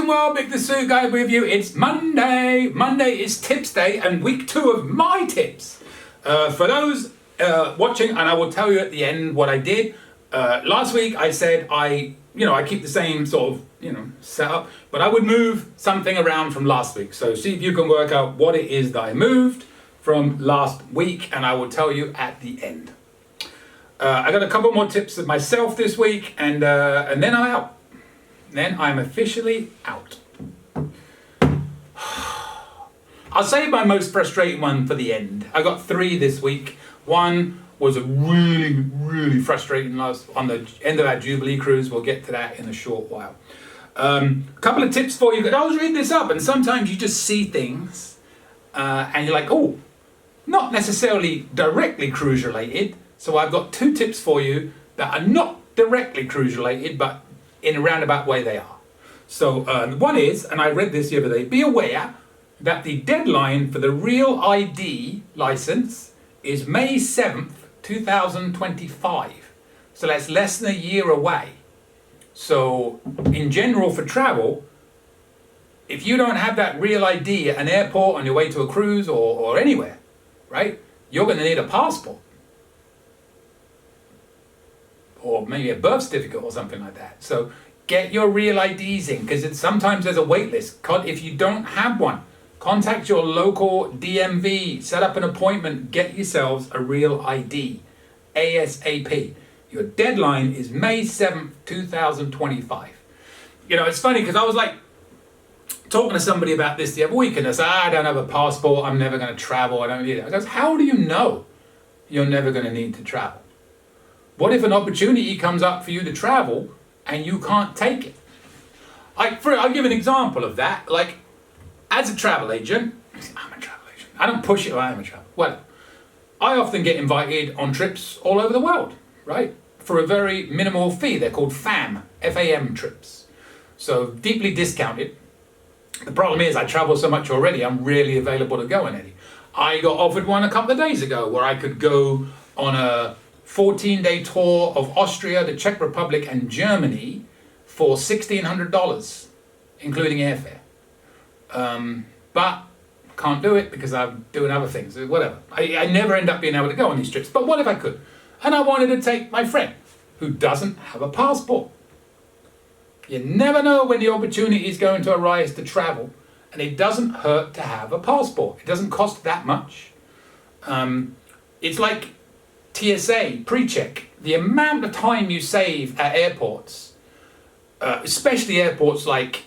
well, Mick the Suit Guy with you. It's Monday. Monday is Tips Day and week 2 of my tips. For those watching, and I will tell you at the end what I did. Last week I said I keep the same sort of, setup, but I would move something around from last week. So see if you can work out what it is that I moved from last week, and I will tell you at the end. I got a couple more tips of myself this week, and then I'm out. Then I'm officially out. I'll save my most frustrating one for the end. I got 3 this week. One was a really frustrating on the end of our Jubilee cruise. We'll get to that in a short while. A couple of tips for you. I was reading this up, and sometimes you just see things and you're like, oh, not necessarily directly cruise related. So I've got 2 tips for you that are not directly cruise related, but in a roundabout way they are. So one is, and I read this the other day, be aware that the deadline for the Real ID license is May 7th, 2025. So that's less than a year away. So in general for travel, if you don't have that Real ID at an airport on your way to a cruise or anywhere, right, you're going to need a passport. Or maybe a birth certificate or something like that. So get your Real IDs in, because sometimes there's a wait list. If you don't have one, contact your local DMV, set up an appointment, get yourselves a Real ID, ASAP. Your deadline is May 7th, 2025. It's funny because I was like talking to somebody about this the other week, and they said, I don't have a passport, I'm never going to travel, I don't need it. I goes, how do you know you're never going to need to travel? What if an opportunity comes up for you to travel and you can't take it? I'll give an example of that. Like, as a travel agent, I'm a travel agent. I don't push it, I am a travel. Well, I often get invited on trips all over the world, right? For a very minimal fee. They're called FAM, F-A-M trips. So deeply discounted. The problem is I travel so much already, I'm rarely available to go on any. I got offered one a couple of days ago where I could go on a 14-day tour of Austria, the Czech Republic, and Germany for $1,600, including airfare. But can't do it because I'm doing other things, whatever. I never end up being able to go on these trips, but what if I could? And I wanted to take my friend who doesn't have a passport. You never know when the opportunity is going to arise to travel, and it doesn't hurt to have a passport. It doesn't cost that much. It's like TSA, pre-check, the amount of time you save at airports, especially airports like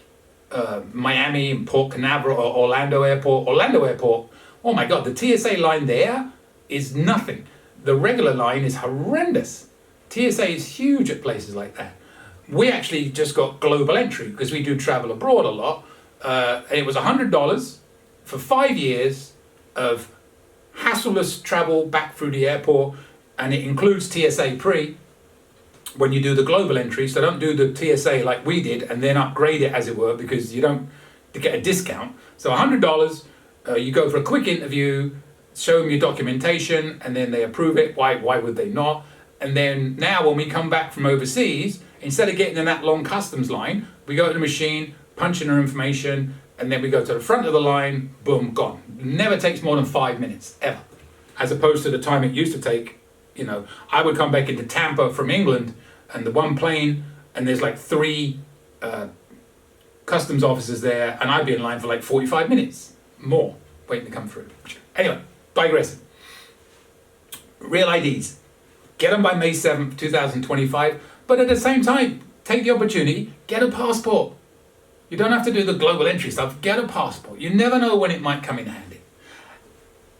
Miami and Port Canaveral or Orlando Airport, oh my God, the TSA line there is nothing. The regular line is horrendous. TSA is huge at places like that. We actually just got global entry because we do travel abroad a lot. And it was $100 for 5 years of hassleless travel back through the airport. And it includes TSA pre when you do the global entry. So don't do the TSA like we did and then upgrade it, as it were, because you don't to get a discount. So $100, you go for a quick interview, show them your documentation, and then they approve it. Why would they not? And then now when we come back from overseas, instead of getting in that long customs line, we go to the machine, punch in our information, and then we go to the front of the line, boom, gone. Never takes more than 5 minutes, ever. As opposed to the time it used to take. I would come back into Tampa from England, and the one plane, and there's like 3 customs officers there, and I'd be in line for like 45 minutes more waiting to come through. Anyway, digressing. Real IDs. Get them by May 7th, 2025, but at the same time, take the opportunity, get a passport. You don't have to do the global entry stuff, get a passport. You never know when it might come in handy.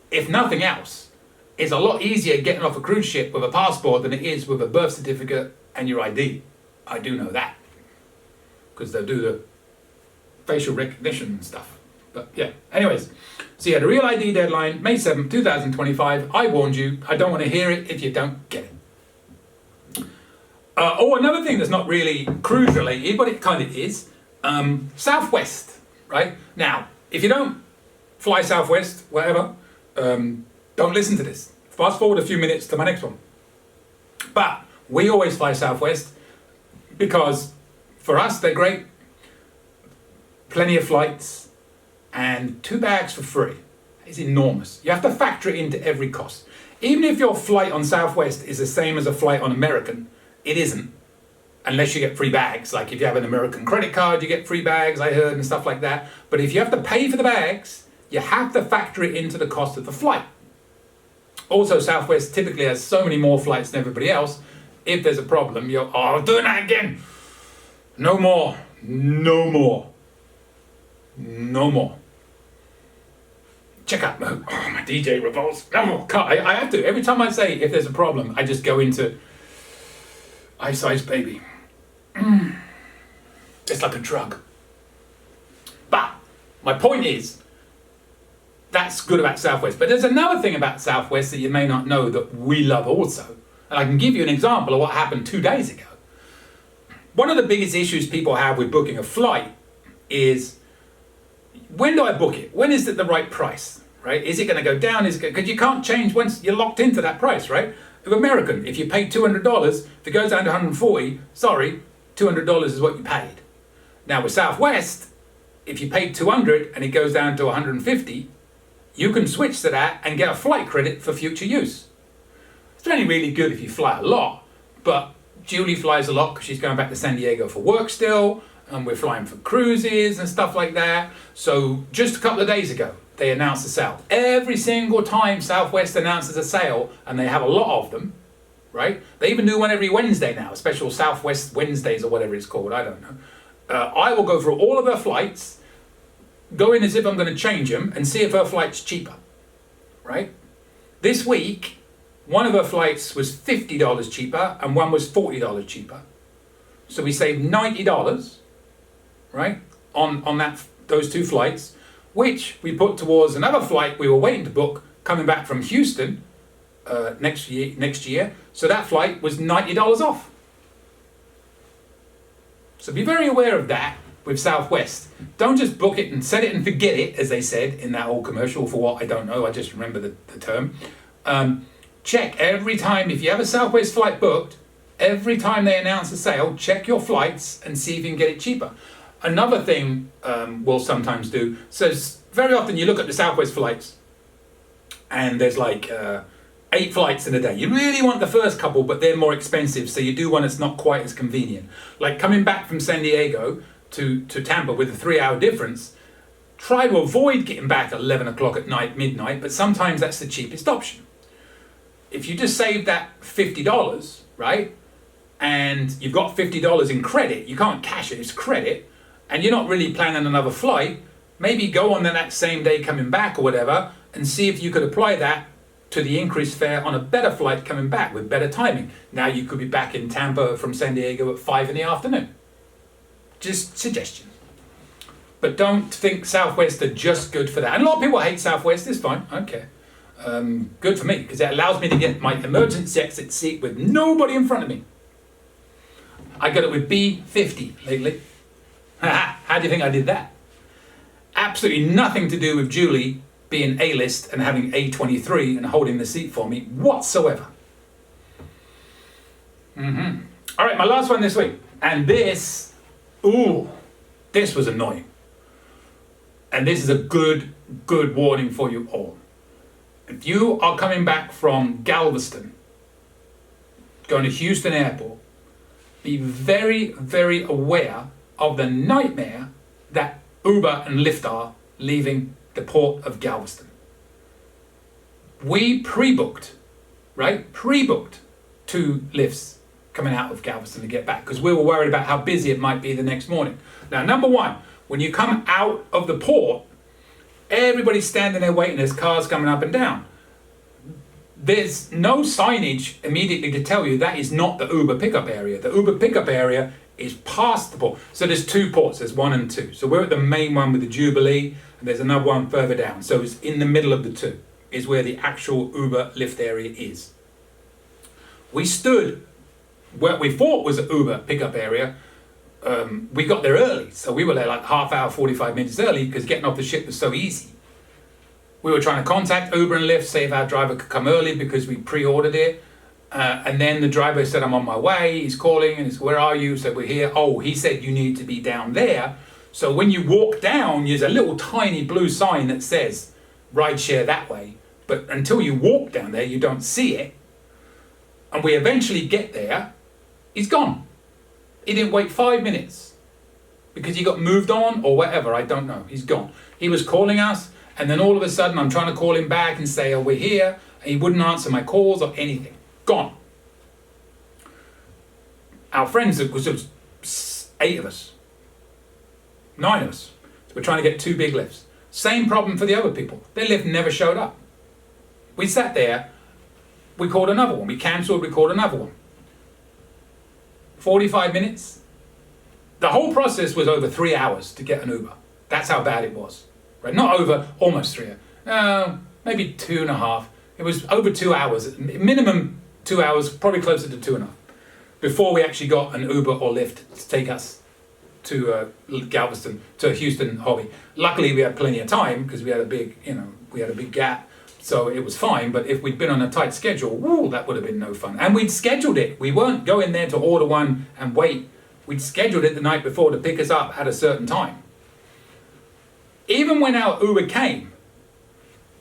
If nothing else, it's a lot easier getting off a cruise ship with a passport than it is with a birth certificate and your ID. I do know that, because they'll do the facial recognition and stuff. But yeah, anyways, so yeah, the Real ID deadline, May 7th, 2025. I warned you, I don't want to hear it if you don't get it. Another thing that's not really cruise related, but it kind of is, Southwest, right? Now, if you don't fly Southwest, whatever, don't listen to this. Fast forward a few minutes to my next one. But we always fly Southwest because for us, they're great. plenty of flights, and 2 bags for free. It's enormous. You have to factor it into every cost. Even if your flight on Southwest is the same as a flight on American, it isn't. Unless you get free bags. Like if you have an American credit card, you get free bags, I heard, and stuff like that. But if you have to pay for the bags, you have to factor it into the cost of the flight. Also, Southwest typically has so many more flights than everybody else. If there's a problem, you're, oh, doing that again. No more. No more. No more. Check out my DJ revolves. No more. I have to. Every time I say if there's a problem, I just go into Ice Ice Baby. It's like a drug. But my point is, that's good about Southwest. But there's another thing about Southwest that you may not know that we love also. And I can give you an example of what happened 2 days ago. One of the biggest issues people have with booking a flight is, when do I book it? When is it the right price, right? Is it going to go down? Because you can't change once you're locked into that price, right? If American, if you pay $200, if it goes down to $140, sorry, $200 is what you paid. Now with Southwest, if you paid $200 and it goes down to $150, you can switch to that and get a flight credit for future use. It's only really good if you fly a lot, but Julie flies a lot because she's going back to San Diego for work still, and we're flying for cruises and stuff like that. So just a couple of days ago, they announced a sale. Every single time Southwest announces a sale, and they have a lot of them, right? They even do one every Wednesday now, a special Southwest Wednesdays or whatever it's called, I don't know. I will go through all of her flights, go in as if I'm going to change them, and see if her flight's cheaper, right? This week, one of her flights was $50 cheaper, and one was $40 cheaper. So we saved $90, right, on those 2 flights, which we put towards another flight we were waiting to book coming back from Houston next year. So that flight was $90 off. So be very aware of that with Southwest. Don't just book it and set it and forget it, as they said in that old commercial. For what, I don't know, I just remember the term. Check every time, if you have a Southwest flight booked, every time they announce a sale, check your flights and see if you can get it cheaper. Another thing we'll sometimes do, so very often you look at the Southwest flights and there's like 8 flights in a day. You really want the first couple, but they're more expensive, so you do one that's not quite as convenient. Like coming back from San Diego to Tampa with a 3-hour difference, try to avoid getting back at 11 o'clock at night, midnight, but sometimes that's the cheapest option. If you just save that $50, right, and you've got $50 in credit, you can't cash it, it's credit, and you're not really planning another flight, maybe go on that same day coming back or whatever, and see if you could apply that to the increased fare on a better flight coming back with better timing. Now you could be back in Tampa from San Diego at 5 in the afternoon. Just suggestions. But don't think Southwest are just good for that. And a lot of people hate Southwest, it's fine, I don't care. Good for me, because it allows me to get my emergency exit seat with nobody in front of me. I got it with B50 lately. How do you think I did that? Absolutely nothing to do with Julie being A-list and having A23 and holding the seat for me whatsoever. All right, my last one this week. And this was annoying. And this is a good warning for you all. If you are coming back from Galveston, going to Houston Airport, be very, very aware of the nightmare that Uber and Lyft are leaving the port of Galveston. We pre-booked 2 lifts coming out of Galveston to get back because we were worried about how busy it might be the next morning. Now, number one, when you come out of the port, everybody's standing there waiting, there's cars coming up and down. There's no signage immediately to tell you that is not the Uber pickup area. The Uber pickup area is past the port. So there's 2 ports, there's 1 and 2. So we're at the main one with the Jubilee, and there's another one further down. So it's in the middle of the 2 is where the actual Uber Lyft area is. We stood where we thought was an Uber pickup area. We got there early, so we were there like half hour, 45 minutes early because getting off the ship was so easy. We were trying to contact Uber and Lyft, see if our driver could come early because we pre-ordered it. And then the driver said, I'm on my way. He's calling and he said, where are you? So we're here. Oh, he said you need to be down there. So when you walk down, there's a little tiny blue sign that says ride share that way. But until you walk down there, you don't see it. And we eventually get there, he's gone. He didn't wait 5 minutes because he got moved on or whatever, I don't know. He's gone. He was calling us, and then all of a sudden I'm trying to call him back and say, oh, we're here. And he wouldn't answer my calls or anything. Gone. Our friends, it was 8 of us, 9 of us. So we're trying to get 2 big lifts. Same problem for the other people. Their lift never showed up. We sat there, we called another one. We cancelled, we called another one. 45 minutes. The whole process was over 3 hours to get an Uber. That's how bad it was. Right? Not over, almost 3 hours. Maybe 2.5. It was over 2 hours. Minimum 2 hours, probably closer to 2.5. Before we actually got an Uber or Lyft to take us to Galveston, to Houston Hobby. Luckily, we had plenty of time because we had a big gap. So it was fine, but if we'd been on a tight schedule, woo, that would have been no fun. And we'd scheduled it. We weren't going there to order one and wait. We'd scheduled it the night before to pick us up at a certain time. Even when our Uber came,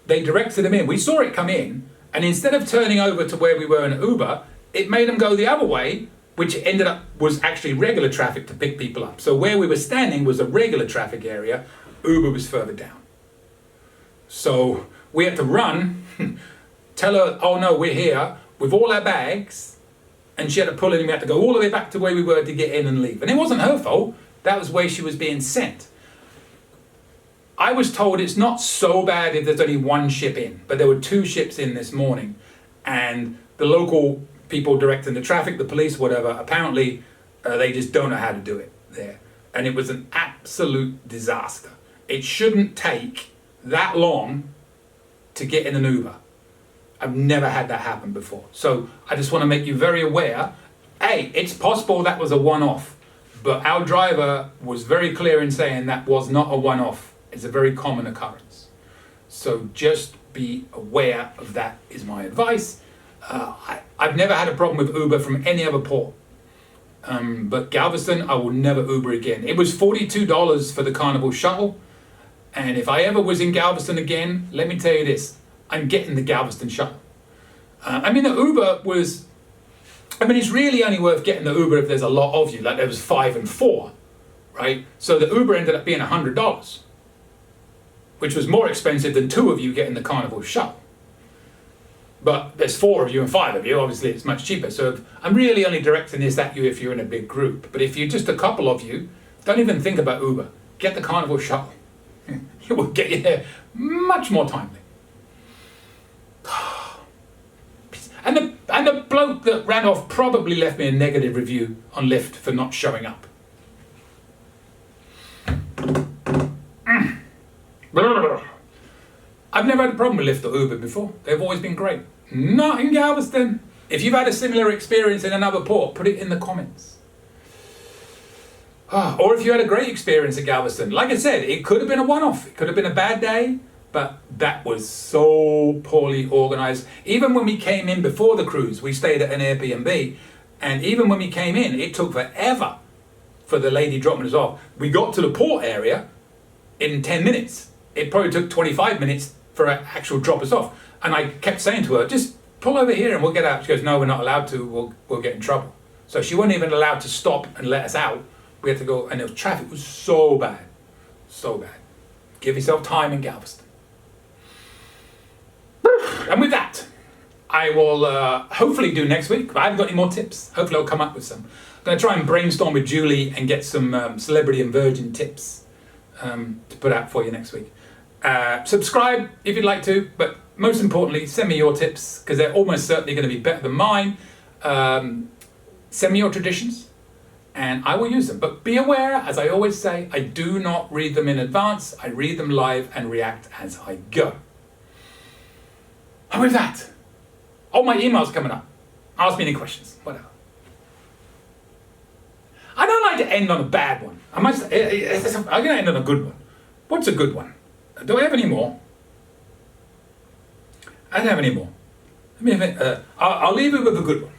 they directed them in. We saw it come in, and instead of turning over to where we were in Uber, it made them go the other way, which ended up was actually regular traffic to pick people up. So where we were standing was a regular traffic area. Uber was further down. So we had to run, tell her, oh no, we're here, with all our bags, and she had to pull in, and we had to go all the way back to where we were to get in and leave. And it wasn't her fault, that was where she was being sent. I was told it's not so bad if there's only 1 ship in, but there were 2 ships in this morning, and the local people directing the traffic, the police, whatever, apparently they just don't know how to do it there. And it was an absolute disaster. It shouldn't take that long to get in an Uber. I've never had that happen before. So I just want to make you very aware, it's possible that was a one-off, but our driver was very clear in saying that was not a one-off. It's a very common occurrence. So just be aware of that is my advice. I've never had a problem with Uber from any other port. But Galveston, I will never Uber again. It was $42 for the Carnival shuttle. And if I ever was in Galveston again, let me tell you this, I'm getting the Galveston shuttle. The Uber was, it's really only worth getting the Uber if there's a lot of you, like there was 5 and 4, right? So the Uber ended up being $100, which was more expensive than 2 of you getting the Carnival shuttle. But there's 4 of you and 5 of you, obviously it's much cheaper. So I'm really only directing this at you if you're in a big group. But if you're just a couple of you, don't even think about Uber. Get the Carnival shuttle. It will get you there much more timely. And the bloke that ran off probably left me a negative review on Lyft for not showing up. I've never had a problem with Lyft or Uber before. They've always been great. Not in Galveston. If you've had a similar experience in another port, put it in the comments. Or if you had a great experience at Galveston. Like I said, it could have been a one-off. It could have been a bad day, but that was so poorly organized. Even when we came in before the cruise, we stayed at an Airbnb, and even when we came in, it took forever for the lady dropping us off. We got to the port area in 10 minutes. It probably took 25 minutes for her actual drop us off. And I kept saying to her, just pull over here and we'll get out. She goes, no, we're not allowed to. We'll get in trouble. So she wasn't even allowed to stop and let us out. We had to go, and the traffic was so bad. So bad. Give yourself time in Galveston. And with that, I will hopefully do next week. I haven't got any more tips. Hopefully I'll come up with some. I'm going to try and brainstorm with Julie and get some celebrity and virgin tips to put out for you next week. Subscribe if you'd like to, but most importantly, send me your tips because they're almost certainly going to be better than mine. Send me your traditions and I will use them. But be aware, as I always say, I do not read them in advance. I read them live and react as I go. And with that, my email's coming up. Ask me any questions, whatever. I don't like to end on a bad one. I'm going to end on a good one. What's a good one? Do I have any more? I don't have any more. I'll leave it with a good one.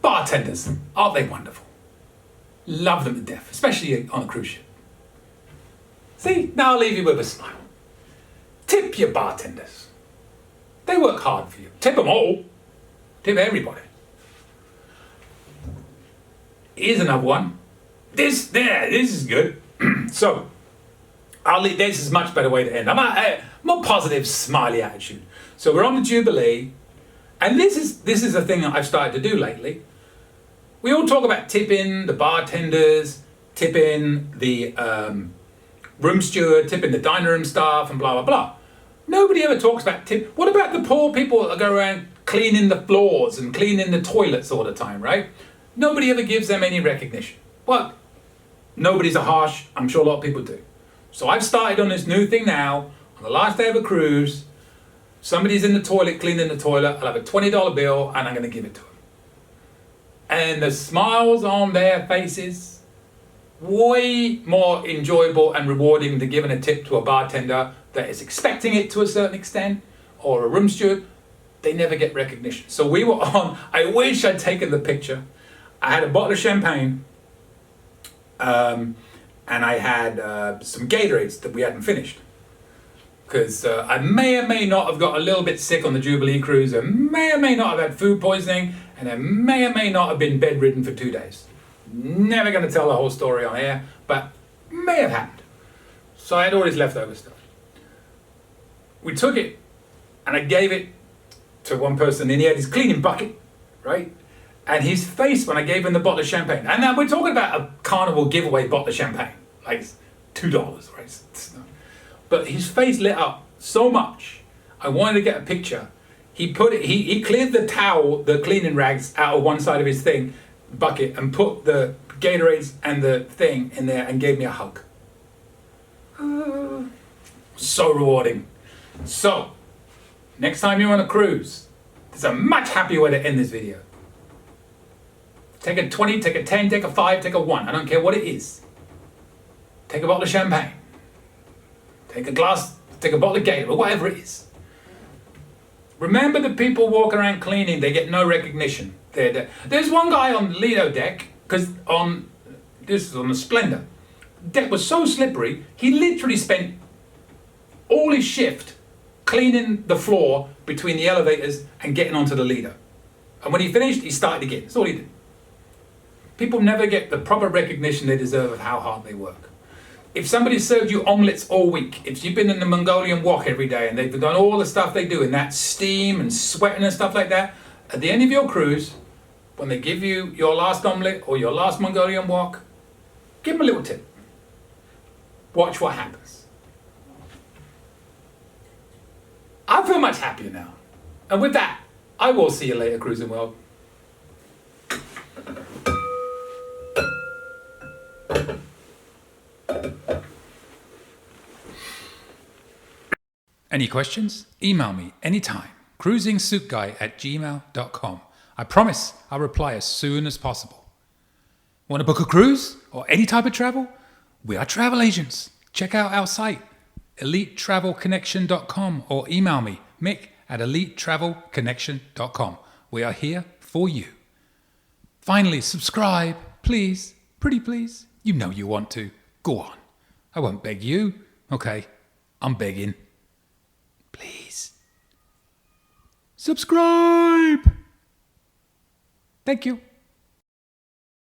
Bartenders, aren't they wonderful? Love them to death, especially on a cruise ship. See, now I'll leave you with a smile. Tip your bartenders. They work hard for you. Tip them all. Tip everybody. Here's another one. This is good. So, I'll leave. This is a much better way to end. I'm a more positive, smiley attitude. So we're on the Jubilee, and this is a thing that I've started to do lately. We all talk about tipping the bartenders, tipping the room steward, tipping the dining room staff, and blah blah blah. Nobody ever talks about tip. What about the poor people that go around cleaning the floors and cleaning the toilets all the time, right? Nobody ever gives them any recognition. Well, nobody's a harsh. I'm sure a lot of people do. So I've started on this new thing now. On the last day of a cruise, somebody's in the toilet cleaning the toilet. I'll have a $20 bill and I'm going to give it to them. And the smiles on their faces, way more enjoyable and rewarding than giving a tip to a bartender that is expecting it to a certain extent, or a room steward. They never get recognition. So we were on, I wish I'd taken the picture. I had a bottle of champagne, and I had some Gatorades that we hadn't finished. Because I may or may not have got a little bit sick on the Jubilee cruise, and may or may not have had food poisoning, and I may or may not have been bedridden for 2 days. Never going to tell the whole story on air, but may have happened. So I had all this leftover stuff. We took it, and I gave it to one person, and he had his cleaning bucket, right? And his face when I gave him the bottle of champagne, and now we're talking about a Carnival giveaway bottle of champagne, like it's $2, right? But his face lit up so much, I wanted to get a picture. He cleared the towel, the cleaning rags out of one side of his bucket, and put the Gatorades and the thing in there and gave me a hug. So rewarding. So, next time you're on a cruise, there's a much happier way to end this video. Take a 20, take a 10, take a 5, take a 1. I don't care what it is. Take a bottle of champagne. Take a glass, take a bottle of Gatorade, or whatever it is. Remember the people walking around cleaning, they get no recognition. There's one guy on the Lido deck, because this is on the Splendor. The deck was so slippery, he literally spent all his shift cleaning the floor between the elevators and getting onto the Lido. And when he finished, he started again. That's all he did. People never get the proper recognition they deserve of how hard they work. If somebody served you omelets all week, if you've been in the Mongolian wok every day and they've done all the stuff they do in that steam and sweating and stuff like that, at the end of your cruise, when they give you your last omelet or your last Mongolian wok, give them a little tip. Watch what happens. I feel much happier now. And with that, I will see you later, Cruising World. Any questions? Email me anytime. cruisingsuitguy@gmail.com. I promise I'll reply as soon as possible. Want to book a cruise or any type of travel? We are travel agents. Check out our site, elitetravelconnection.com, or email me, Mick, at elitetravelconnection.com. We are here for you. Finally, subscribe, please. Pretty please. You know you want to. Go on. I won't beg you. Okay, I'm begging. Please. Subscribe. Thank you.